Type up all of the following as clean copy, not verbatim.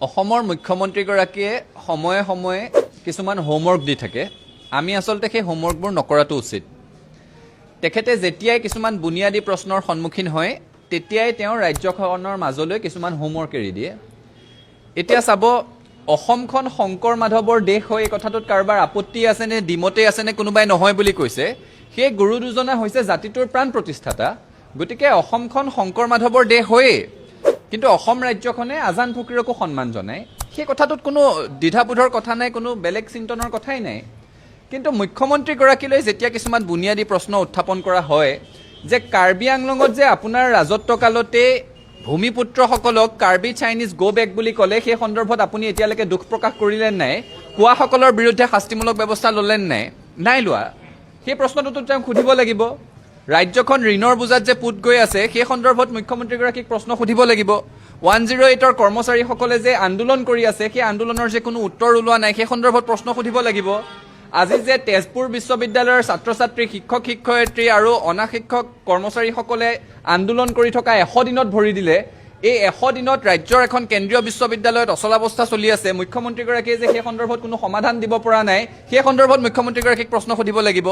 অসমৰ মুখ্যমন্ত্ৰীগৰাকীয়ে সময়ে সময়ে কিছুমান হোমৱৰ্ক দি থাকে। আমি আচলতে সেই হোমৱৰ্কবোৰ নকৰাটো উচিত। তেখেতে যেতিয়াই কিছুমান বুনিয়াদী প্ৰশ্নৰ সন্মুখীন হয় তেতিয়াই তেওঁ ৰাজ্যখনৰ মাজলৈ কিছুমান হোমৱৰ্ক এৰি দিয়ে। এতিয়া চাব, অসমখন শংকৰ মাধৱৰ দেশ হয়, এই কথাটোত কাৰোবাৰ আপত্তি আছে নে, ডিমতে আছে নে, কোনোবাই নহয় বুলি কৈছে। সেই গুৰু দুজনা হৈছে জাতিটোৰ প্ৰাণ প্ৰতিষ্ঠাতা। গতিকে অসমখন শংকৰ মাধৱৰ দেশ হয়েই, কিন্তু অসম ৰাজ্যখনে আজান ফকীৰকো সন্মান জনায়। সেই কথাটোত কোনো দ্বিধাবোধৰ কথা নাই, কোনো বেলেগ চিন্তনৰ কথাই নাই। কিন্তু মুখ্যমন্ত্ৰীগৰাকীলৈ যেতিয়া কিছুমান বুনিয়াদী প্ৰশ্ন উত্থাপন কৰা হয় যে কাৰ্বি আংলঙত যে আপোনাৰ ৰাজত্বকালতে ভূমিপুত্ৰসকলক কাৰ্বি চাইনিজ গ' বেক বুলি ক'লে, সেই সন্দৰ্ভত আপুনি এতিয়ালৈকে দুখ প্ৰকাশ কৰিলে নাই? কোৱাসকলৰ বিৰুদ্ধে শাস্তিমূলক ব্যৱস্থা ল'লে নাই? নাই লোৱা। সেই প্ৰশ্নটোতো তেওঁক সুধিব লাগিব। ৰাজ্যখন ঋণৰ বোজাত যে পুত গৈ আছে, সেই সন্দৰ্ভত মুখ্যমন্ত্ৰীগৰাকীক প্ৰশ্ন সুধিব লাগিব। 108ৰ কৰ্মচাৰীসকলে যে আন্দোলন কৰি আছে, সেই আন্দোলনৰ যে কোনো উত্তৰ ওলোৱা নাই, সেই সন্দৰ্ভত প্ৰশ্ন সুধিব লাগিব। আজি যে তেজপুৰ বিশ্ববিদ্যালয়ৰ ছাত্ৰ ছাত্ৰী, শিক্ষক শিক্ষয়িত্ৰী আৰু অনাশিক্ষক কৰ্মচাৰীসকলে আন্দোলন কৰি থকা 100 দিনত ভৰি দিলে, এই 100 দিনত ৰাজ্যৰ এখন কেন্দ্ৰীয় বিশ্ববিদ্যালয়ত অচলাৱস্থা চলি আছে, মুখ্যমন্ত্ৰীগৰাকীয়ে যে সেই সন্দৰ্ভত কোনো সমাধান দিব পৰা নাই, সেই সন্দৰ্ভত মুখ্যমন্ত্ৰীগৰাকীক প্ৰশ্ন সুধিব লাগিব।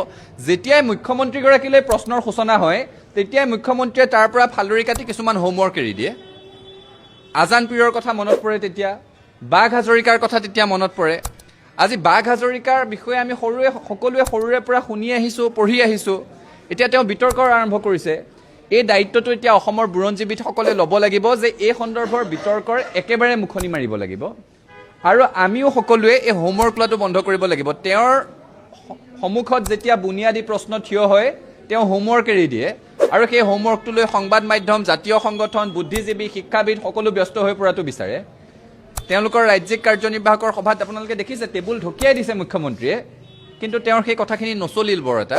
যেতিয়াই মুখ্যমন্ত্ৰীগৰাকীলৈ প্ৰশ্নৰ সূচনা হয় তেতিয়াই মুখ্যমন্ত্ৰীয়ে তাৰ পৰা ফালৰি কাটি কিছুমান হোমৱৰ্ক এৰি দিয়ে। আজান পীৰৰ কথা মনত পৰে, তেতিয়া বাঘ হাজৰিকাৰ কথা তেতিয়া মনত পৰে। আজি বাঘ হাজৰিকাৰ বিষয়ে আমি সকলোৱে সৰুৰে পৰা শুনি আহিছোঁ, পঢ়ি আহিছোঁ। এতিয়া তেওঁ বিতৰ্ক আৰম্ভ কৰিছে। এই দায়িত্বটো এতিয়া অসমৰ বুৰঞ্জীবিদসকলে ল'ব লাগিব যে এই সন্দৰ্ভৰ বিতৰ্কৰ একেবাৰে মুখনি মাৰিব লাগিব। আৰু আমিও সকলোৱে এই হোমৱৰ্ক লোৱাটো বন্ধ কৰিব লাগিব। তেওঁৰ সন্মুখত যেতিয়া বুনিয়াদী প্ৰশ্ন থিয় হয়, তেওঁ হোমৱৰ্ক এৰি দিয়ে আৰু সেই হোমৱৰ্কটো লৈ সংবাদ মাধ্যম, জাতীয় সংগঠন, বুদ্ধিজীৱী, শিক্ষাবিদ সকলো ব্যস্ত হৈ পৰাটো বিচাৰে। তেওঁলোকৰ ৰাজ্যিক কাৰ্যনিৰ্বাহকৰ সভাত আপোনালোকে দেখিছে, টেবুল ঢকিয়াই দিছে মুখ্যমন্ত্ৰীয়ে, কিন্তু তেওঁৰ সেই কথাখিনি নচলিল বৰ এটা।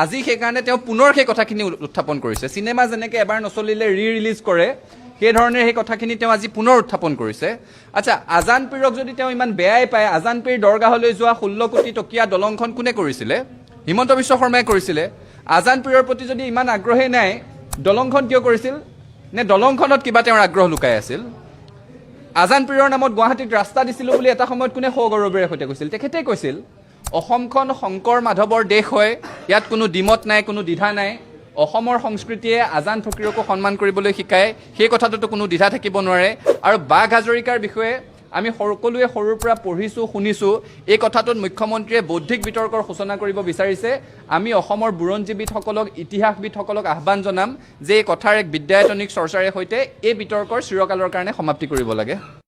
আজি সেইকাৰণে তেওঁ পুনৰ সেই কথাখিনি উত্থাপন কৰিছে। চিনেমা যেনেকৈ এবাৰ নচলিলে ৰিলিজ কৰে, সেইধৰণে সেই কথাখিনি তেওঁ আজি পুনৰ উত্থাপন কৰিছে। আচ্ছা, আজান পীৰক যদি তেওঁ ইমান বেয়াই পায়, আজান পীৰ দৰগাহলৈ যোৱা 16 কোটি টকীয়া দলংখন কোনে কৰিছিলে? হিমন্ত বিশ্ব শৰ্মাই কৰিছিলে। আজান পীৰৰ প্ৰতি যদি ইমান আগ্ৰহেই নাই, দলংখন কিয় কৰিছিল? নে দলংখনত কিবা তেওঁৰ আগ্ৰহ লুকাই আছিল? আজান পীৰৰ নামত গুৱাহাটীত ৰাস্তা দিছিলোঁ বুলি এটা সময়ত কোনে সগৌৰৱেৰে সৈতে কৈছিল? তেখেতেই কৈছিল। অসমখন শংকৰ মাধৱৰ দেশ হয়, ইয়াত কোনো দ্বিমত নাই, কোনো দ্বিধা নাই। অসমৰ সংস্কৃতিয়ে আজান ফকীৰকো সন্মান কৰিবলৈ শিকায়, সেই কথাটোতো কোনো দ্বিধা থাকিব নোৱাৰে। আৰু বাঘ হাজৰিকাৰ বিষয়ে আমি সকলোৱে সৰুৰ পৰা পঢ়িছোঁ, শুনিছোঁ। এই কথাটোত মুখ্যমন্ত্ৰীয়ে বৌদ্ধিক বিতৰ্কৰ সূচনা কৰিব বিচাৰিছে। আমি অসমৰ বুৰঞ্জীবিদসকলক, ইতিহাসবিদসকলক আহ্বান জনাম যে এই কথাৰ এক বিদ্যায়তনিক চৰ্চাৰে সৈতে এই বিতৰ্কৰ চিৰকালৰ কাৰণে সমাপ্তি কৰিব লাগে।